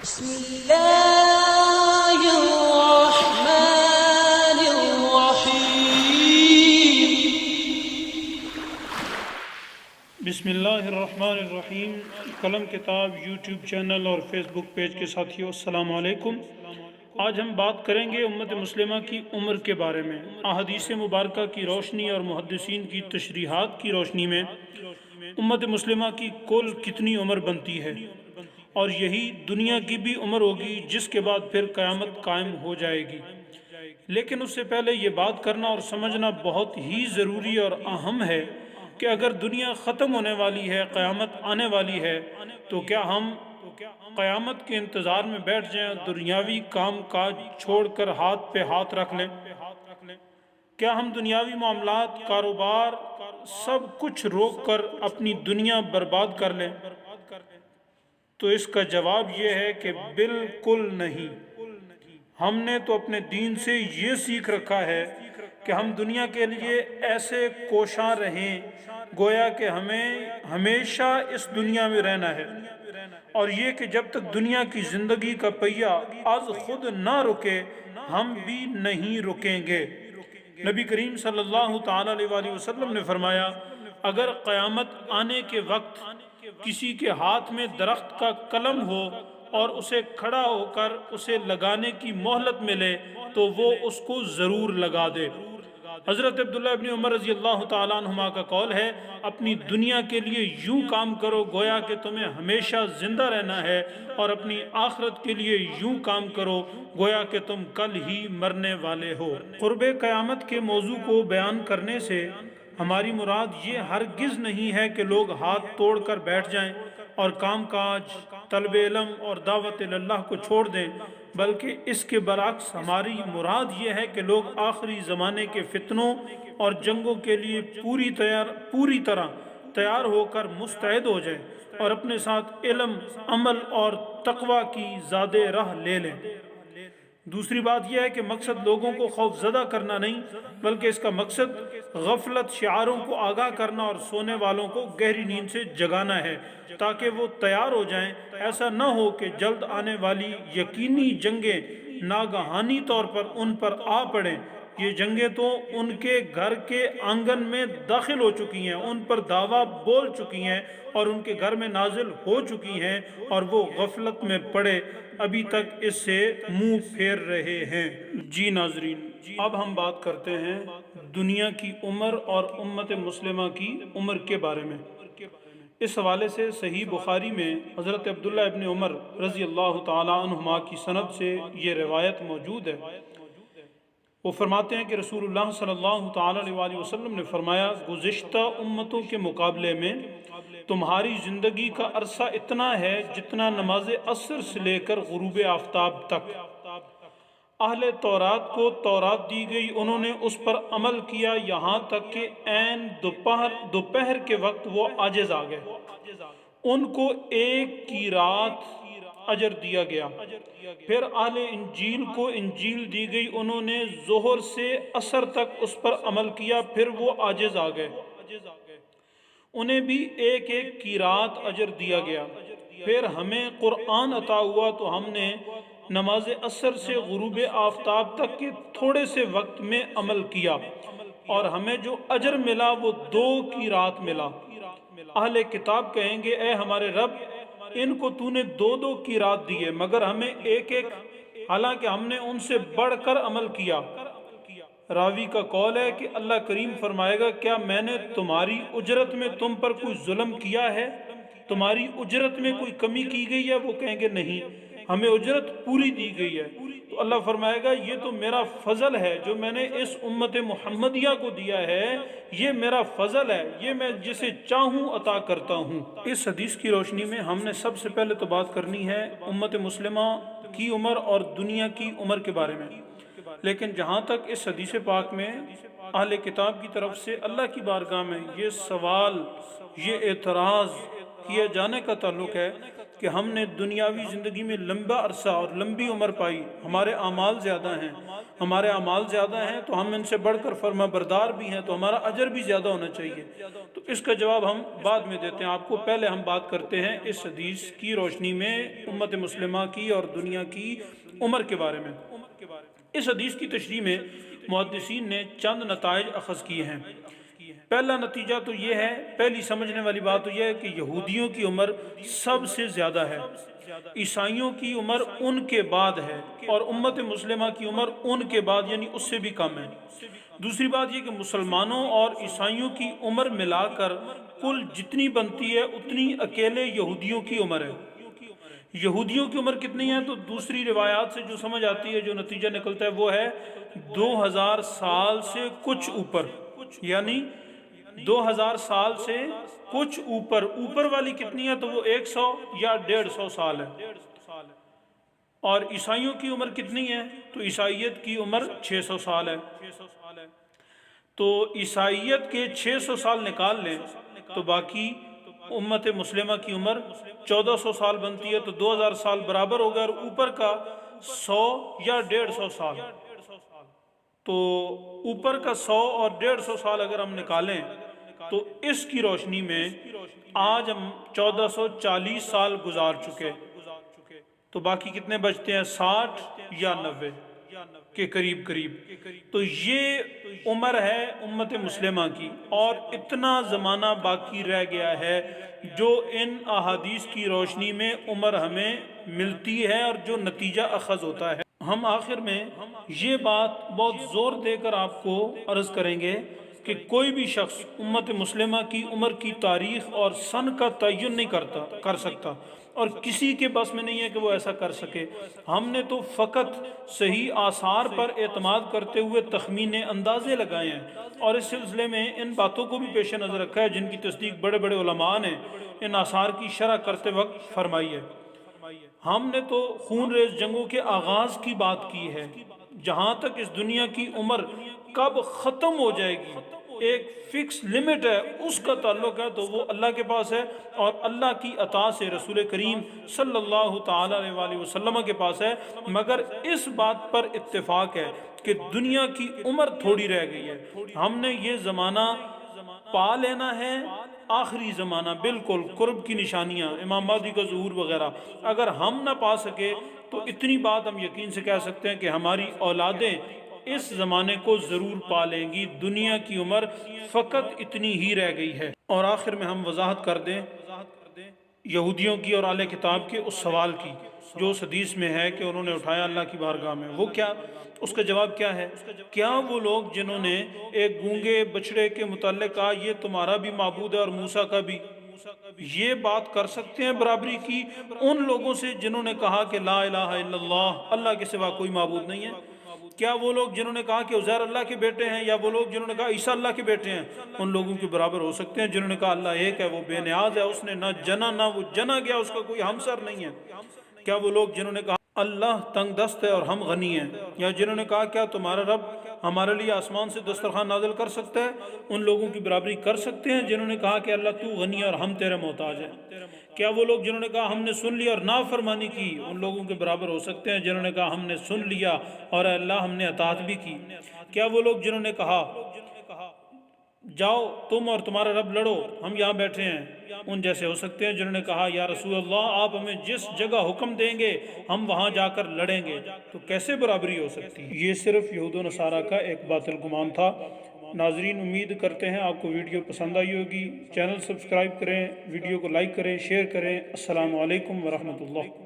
بسم الله الرحمن الرحيم. بسم اللہ الرحمن الرحیم. قلم کتاب یوٹیوب چینل اور فیس بک پیج کے ساتھیوں، السلام علیکم. آج ہم بات کریں گے امت مسلمہ کی عمر کے بارے میں. احادیث مبارکہ کی روشنی اور محدثین کی تشریحات کی روشنی میں امت مسلمہ کی کل کتنی عمر بنتی ہے، اور یہی دنیا کی بھی عمر ہوگی جس کے بعد پھر قیامت قائم ہو جائے گی. لیکن اس سے پہلے یہ بات کرنا اور سمجھنا بہت ہی ضروری اور اہم ہے کہ اگر دنیا ختم ہونے والی ہے، قیامت آنے والی ہے، تو کیا ہم قیامت کے انتظار میں بیٹھ جائیں، دنیاوی کام کاج چھوڑ کر ہاتھ پہ ہاتھ رکھ لیں؟ کیا ہم دنیاوی معاملات، کاروبار، سب کچھ روک کر اپنی دنیا برباد کر لیں؟ تو اس کا جواب یہ ہے کہ بالکل نہیں. ہم نے تو اپنے دین سے یہ سیکھ رکھا ہے کہ ہم دنیا کے لیے ایسے کوشاں رہیں گویا کہ ہمیں ہمیشہ اس دنیا میں رہنا ہے، اور یہ کہ جب تک دنیا کی زندگی کا پہیہ از خود نہ رکے ہم بھی نہیں رکیں گے. نبی کریم صلی اللہ تعالی علیہ وسلم نے فرمایا، اگر قیامت آنے کے وقت کسی کے ہاتھ میں درخت کا قلم ہو اور اسے کھڑا ہو کر اسے لگانے کی مہلت ملے تو وہ اس کو ضرور لگا دے. حضرت عبداللہ ابن عمر رضی اللہ تعالیٰ عنہما کا قول ہے، اپنی دنیا کے لیے یوں کام کرو گویا کہ تمہیں ہمیشہ زندہ رہنا ہے، اور اپنی آخرت کے لیے یوں کام کرو گویا کہ تم کل ہی مرنے والے ہو. قرب قیامت کے موضوع کو بیان کرنے سے ہماری مراد یہ ہرگز نہیں ہے کہ لوگ ہاتھ توڑ کر بیٹھ جائیں اور کام کاج، طلب علم اور دعوت اللہ کو چھوڑ دیں، بلکہ اس کے برعکس ہماری مراد یہ ہے کہ لوگ آخری زمانے کے فتنوں اور جنگوں کے لیے پوری طرح تیار ہو کر مستعد ہو جائیں اور اپنے ساتھ علم، عمل اور تقوی کی زاد راہ لے لیں. دوسری بات یہ ہے کہ مقصد لوگوں کو خوف زدہ کرنا نہیں، بلکہ اس کا مقصد غفلت شعاروں کو آگاہ کرنا اور سونے والوں کو گہری نیند سے جگانا ہے تاکہ وہ تیار ہو جائیں. ایسا نہ ہو کہ جلد آنے والی یقینی جنگیں ناگہانی طور پر ان پر آ پڑیں. یہ جنگیں تو ان کے گھر کے آنگن میں داخل ہو چکی ہیں، ان پر دعویٰ بول چکی ہیں اور ان کے گھر میں نازل ہو چکی ہیں، اور وہ غفلت میں پڑے ابھی تک اس سے منہ پھیر رہے ہیں. جی ناظرین، اب ہم بات کرتے ہیں دنیا کی عمر اور امت مسلمہ کی عمر کے بارے میں. اس حوالے سے صحیح بخاری میں حضرت عبداللہ ابن عمر رضی اللہ تعالیٰ عنہما کی سند سے یہ روایت موجود ہے. وہ فرماتے ہیں کہ رسول اللہ صلی اللہ تعالیٰ علیہ وسلم نے فرمایا، گزشتہ امتوں کے مقابلے میں تمہاری زندگی کا عرصہ اتنا ہے جتنا نماز عصر سے لے کر غروب آفتاب تک. اہل تورات کو تورات دی گئی، انہوں نے اس پر عمل کیا یہاں تک کہ عین دوپہر کے وقت وہ عاجز آ گئے. ان کو ایک کی رات اجر دیا گیا. پھر اہل انجیل کو انجیل دی گئی، انہوں نے ظہر سے عصر تک اس پر عمل کیا، پھر وہ عاجز آ گئے، انہیں بھی ایک کی رات اجر دیا گیا. پھر ہمیں قرآن عطا ہوا تو ہم نے نماز عصر سے غروب آفتاب تک کے تھوڑے سے وقت میں عمل کیا، اور ہمیں جو اجر ملا وہ 2 کی رات ملا. اہل کتاب کہیں گے، اے ہمارے رب، ان کو تو نے 2 کی رات دیے مگر ہمیں ایک، حالانکہ ہم نے ان سے بڑھ کر عمل کیا. راوی کا قول ہے کہ اللہ کریم فرمائے گا، کیا میں نے تمہاری اجرت میں تم پر کوئی ظلم کیا ہے؟ تمہاری اجرت میں کوئی کمی کی گئی ہے؟ وہ کہیں گے نہیں، ہمیں اجرت پوری دی گئی ہے. تو اللہ فرمائے گا، یہ تو میرا فضل ہے جو میں نے اس امت محمدیہ کو دیا ہے، یہ میرا فضل ہے، یہ میں جسے چاہوں عطا کرتا ہوں. اس حدیث کی روشنی میں ہم نے سب سے پہلے تو بات کرنی ہے امت مسلمہ کی عمر اور دنیا کی عمر کے بارے میں. لیکن جہاں تک اس حدیث پاک میں اہل کتاب کی طرف سے اللہ کی بارگاہ میں یہ سوال، یہ اعتراض کیے جانے کا تعلق ہے کہ ہم نے دنیاوی زندگی میں لمبا عرصہ اور لمبی عمر پائی، ہمارے اعمال زیادہ ہیں، ہمارے اعمال زیادہ ہیں تو ہم ان سے بڑھ کر فرما بردار بھی ہیں، تو ہمارا اجر بھی زیادہ ہونا چاہیے؟ تو اس کا جواب ہم بعد میں دیتے ہیں آپ کو، پہلے ہم بات کرتے ہیں اس حدیث کی روشنی میں امت مسلمہ کی اور دنیا کی عمر کے بارے میں۔ اس حدیث کی تشریح میں محدثین نے چند نتائج اخذ کیے ہیں۔ پہلا نتیجہ تو یہ ہے، پہلی سمجھنے والی بات تو یہ ہے کہ یہودیوں کی عمر سب سے زیادہ ہے، عیسائیوں کی عمر ان کے بعد ہے، اور امت مسلمہ کی عمر ان کے بعد یعنی اس سے بھی کم ہے۔ دوسری بات یہ کہ مسلمانوں اور عیسائیوں کی عمر ملا کر کل جتنی بنتی ہے اتنی اکیلے یہودیوں کی عمر ہے۔ یہودیوں کی عمر کتنی ہے تو دوسری روایات سے جو سمجھ آتی ہے، جو نتیجہ نکلتا ہے وہ ہے 2000 سال سے کچھ اوپر، یعنی 2000 سال سے کچھ اوپر، اوپر والی کتنی ہے تو وہ 100 یا 150 سال ہے۔ اور عیسائیوں کی عمر کتنی ہے تو عیسائیت کی عمر 600 سال ہے۔ تو عیسائیت کے 600 سال نکال لیں تو باقی امت مسلمہ کی عمر 1400 سال بنتی ہے، تو 2000 سال برابر ہو گیا، اور اوپر کا 100 یا 150 سال، تو اوپر کا 100 اور 150 سال اگر ہم نکالیں تو اس کی روشنی میں آج ہم 1440 سال گزار چکے، تو باقی کتنے بچتے ہیں 60 یا 90 کے قریب قریب۔ تو یہ عمر ہے امت مسلمہ کی، اور اتنا زمانہ باقی رہ گیا ہے جو ان احادیث کی روشنی میں عمر ہمیں ملتی ہے اور جو نتیجہ اخذ ہوتا ہے۔ ہم آخر میں یہ بات بہت زور دے کر آپ کو عرض کریں گے کہ کوئی بھی شخص امت مسلمہ کی عمر کی تاریخ اور سن کا تعین نہیں کر سکتا، اور کسی کے بس میں نہیں ہے کہ وہ ایسا کر سکے۔ ہم نے تو فقط صحیح آثار پر اعتماد کرتے ہوئے تخمین اندازے لگائے ہیں، اور اس سلسلے میں ان باتوں کو بھی پیش نظر رکھا ہے جن کی تصدیق بڑے بڑے علماء نے ان آثار کی شرح کرتے وقت فرمائی ہے۔ ہم نے تو خون ریز جنگوں کے آغاز کی بات کی ہے، جہاں تک اس دنیا کی عمر کب ختم ہو جائے گی ایک فکس لمٹ ہے، اس کا تعلق ہے تو وہ اللہ کے پاس ہے، اور اللہ کی عطا سے رسول کریم صلی اللہ تعالی علیہ وآلہ وسلم کے پاس ہے۔ مگر اس بات پر اتفاق ہے کہ دنیا کی عمر تھوڑی رہ گئی ہے، ہم نے یہ زمانہ پا لینا ہے، آخری زمانہ بالکل قرب کی نشانیاں، امام مہدی کا ظہور وغیرہ اگر ہم نہ پا سکے تو اتنی بات ہم یقین سے کہہ سکتے ہیں کہ ہماری اولادیں اس زمانے کو ضرور پا لیں گی، دنیا کی عمر فقط اتنی ہی رہ گئی ہے۔ اور آخر میں ہم وضاحت کر دیں یہودیوں کی اور اہل کتاب کے اس سوال کی جو اس حدیث میں ہے کہ انہوں نے اٹھایا اللہ کی بارگاہ میں، وہ کیا، اس کا جواب کیا ہے؟ کیا وہ لوگ جنہوں نے ایک گونگے بچڑے کے متعلق کہا یہ تمہارا بھی معبود ہے اور موسیٰ کا بھی، یہ بات کر سکتے ہیں برابری کی ان لوگوں سے جنہوں نے کہا کہ لا الہ الا اللہ، اللہ کے سوا کوئی معبود نہیں ہے؟ کیا وہ لوگ جنہوں نے کہا کہ عزیر اللہ کے بیٹے ہیں، یا وہ لوگ جنہوں نے کہا عیسیٰ اللہ کے بیٹے ہیں، ان لوگوں کے برابر ہو سکتے ہیں جنہوں نے کہا اللہ ایک ہے، وہ بے نیاز ہے، اس نے نہ جنا نہ وہ جنا گیا، اس کا کوئی ہمسر نہیں ہے؟ کیا وہ لوگ جنہوں نے کہا اللہ تنگ دست ہے اور ہم غنی ہیں، یا جنہوں نے کہا کیا تمہارا رب ہمارے لیے آسمان سے دسترخوان نازل کر سکتا ہے، ان لوگوں کی برابری کر سکتے ہیں جنہوں نے کہا کہ اللہ تو غنی ہے اور ہم تیرے محتاج ہیں؟ کیا وہ لوگ جنہوں نے کہا ہم نے سن لیا اور نافرمانی کی، ان لوگوں کے برابر ہو سکتے ہیں جنہوں نے کہا ہم نے سن لیا اور اے اللہ ہم نے اطاعت بھی کی؟ کیا وہ لوگ جنہوں نے کہا جاؤ تم اور تمہارا رب لڑو، ہم یہاں بیٹھے ہیں، ان جیسے ہو سکتے ہیں جنہوں نے کہا یا رسول اللہ آپ ہمیں جس جگہ حکم دیں گے ہم وہاں جا کر لڑیں گے؟ تو کیسے برابری ہو سکتی ہے؟ یہ صرف یہود و نصارہ کا ایک باطل گمان تھا۔ ناظرین امید کرتے ہیں آپ کو ویڈیو پسند آئی ہوگی، چینل سبسکرائب کریں، ویڈیو کو لائک کریں، شیئر کریں۔ السلام علیکم ورحمۃ اللہ۔